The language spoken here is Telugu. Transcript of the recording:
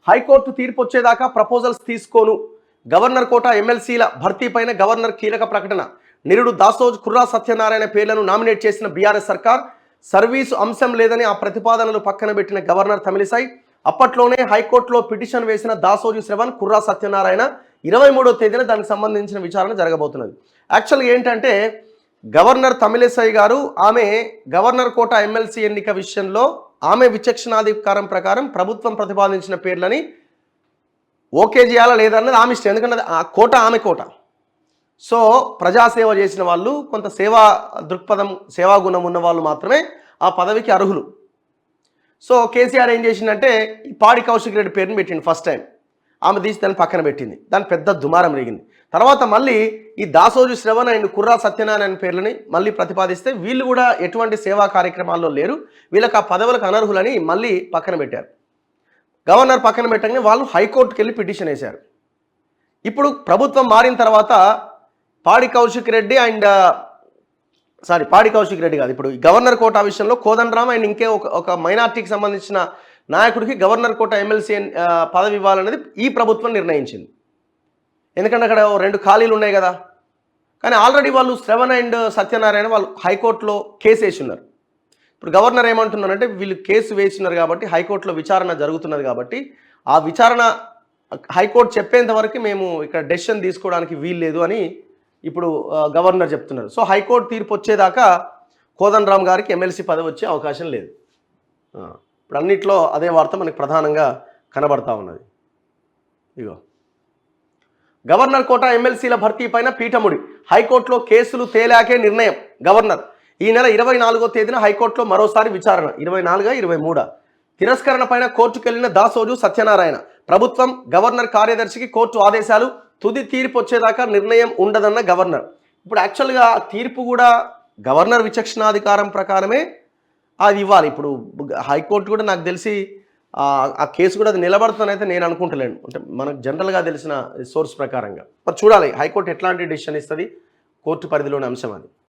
హైకోర్టు తీర్పు వచ్చేదాకా ప్రపోజల్స్ తీసుకోను. గవర్నర్ కోటా ఎమ్మెల్సీల భర్తీపైన గవర్నర్ కీలక ప్రకటన. నిరుడు దాసోజు, కుర్రా సత్యనారాయణ పేర్లను నామినేట్ చేసిన బీఆర్ఎస్ సర్కార్ సర్వీసు అంశం లేదని ఆ ప్రతిపాదనలు పక్కన పెట్టిన గవర్నర్ తమిళిసై అప్పట్లోనే హైకోర్టులో పిటిషన్ వేసిన దాసోజు శ్రవణ్, కుర్రా సత్యనారాయణ 23వ తేదీన దానికి సంబంధించిన విచారణ జరగబోతున్నది. యాక్చువల్గా ఏంటంటే గవర్నర్ తమిళిసై గారు ఆమె గవర్నర్ కోటా ఎమ్మెల్సీ ఎన్నిక విషయంలో ఆమె విచక్షణాధికారం ప్రకారం ప్రభుత్వం ప్రతిపాదించిన పేర్లని ఓకే చేయాలా లేదా అన్నది ఆమె ఇష్టం. ఎందుకంటే ఆ కోట ఆమె కోట. సో ప్రజాసేవ చేసిన వాళ్ళు, కొంత సేవా దృక్పథం, సేవా గుణం ఉన్న వాళ్ళు మాత్రమే ఆ పదవికి అర్హులు. సో కేసీఆర్ ఏం చేసిందంటే ఈ పాడి కౌశిక్ రెడ్డి పేరుని పెట్టింది ఫస్ట్ టైం. ఆమె తీసి దాన్ని పక్కన పెట్టింది. దాని పెద్ద దుమారం రేగింది. తర్వాత మళ్ళీ ఈ దాసోజు శ్రవణ్ అండ్ కుర్రా సత్యనారాయణ పేర్లని మళ్ళీ ప్రతిపాదిస్తే వీళ్ళు కూడా ఎటువంటి సేవా కార్యక్రమాల్లో లేరు, వీళ్ళకి ఆ పదవులకు అనర్హులని మళ్ళీ పక్కన పెట్టారు. గవర్నర్ పక్కన పెట్టగానే వాళ్ళు హైకోర్టుకి వెళ్ళి పిటిషన్ వేశారు. ఇప్పుడు ప్రభుత్వం మారిన తర్వాత పాడి కౌశిక్ రెడ్డి కాదు, ఇప్పుడు గవర్నర్ కోటా విషయంలో కోదండరామ్ అండ్ ఇంకే ఒక మైనార్టీకి సంబంధించిన నాయకుడికి గవర్నర్ కోటా ఎమ్మెల్సీ పదవి ఇవ్వాలనేది ఈ ప్రభుత్వం నిర్ణయించింది. ఎందుకంటే అక్కడ 2 ఖాళీలు ఉన్నాయి కదా. కానీ ఆల్రెడీ వాళ్ళు శ్రవణ్ అండ్ సత్యనారాయణ వాళ్ళు హైకోర్టులో కేసు వేసి ఉన్నారు. ఇప్పుడు గవర్నర్ ఏమంటున్నారంటే వీళ్ళు కేసు వేసినారు కాబట్టి హైకోర్టులో విచారణ జరుగుతున్నది కాబట్టి ఆ విచారణ హైకోర్టు చెప్పేంత వరకు మేము ఇక్కడ డెసిషన్ తీసుకోవడానికి వీల్లేదు అని ఇప్పుడు గవర్నర్ చెప్తున్నారు. సో హైకోర్టు తీర్పు వచ్చేదాకా కోదండరామ్ గారికి ఎమ్మెల్సీ పదవి వచ్చే అవకాశం లేదు. ఇప్పుడు అన్నిట్లో అదే వార్త మనకు ప్రధానంగా కనబడతా ఉన్నది. ఇగో గవర్నర్ కోటా ఎమ్మెల్సీల భర్తీ పైన పీఠముడి, హైకోర్టులో కేసులు తేలాకే నిర్ణయం. గవర్నర్ ఈ నెల 24వ తేదీన హైకోర్టులో మరోసారి విచారణ. 24, 23 తిరస్కరణ పైన కోర్టుకెళ్లిన దాసోజు సత్యనారాయణ. ప్రభుత్వం గవర్నర్ కార్యదర్శికి కోర్టు ఆదేశాలు. తుది తీర్పు వచ్చేదాకా నిర్ణయం ఉండదన్న గవర్నర్. ఇప్పుడు యాక్చువల్గా తీర్పు కూడా గవర్నర్ విచక్షణాధికారం ప్రకారమే అది ఇవ్వాలి. ఇప్పుడు హైకోర్టు కూడా నాకు తెలిసి ఆ కేసు కూడా అది నిలబడుతుందనైతే నేను అనుకుంటలేను. అంటే మనకు జనరల్గా తెలిసిన సోర్స్ ప్రకారంగా మరి చూడాలి హైకోర్టు ఎట్లాంటి డెసిషన్ ఇస్తుంది, కోర్టు పరిధిలోని అంశం అది.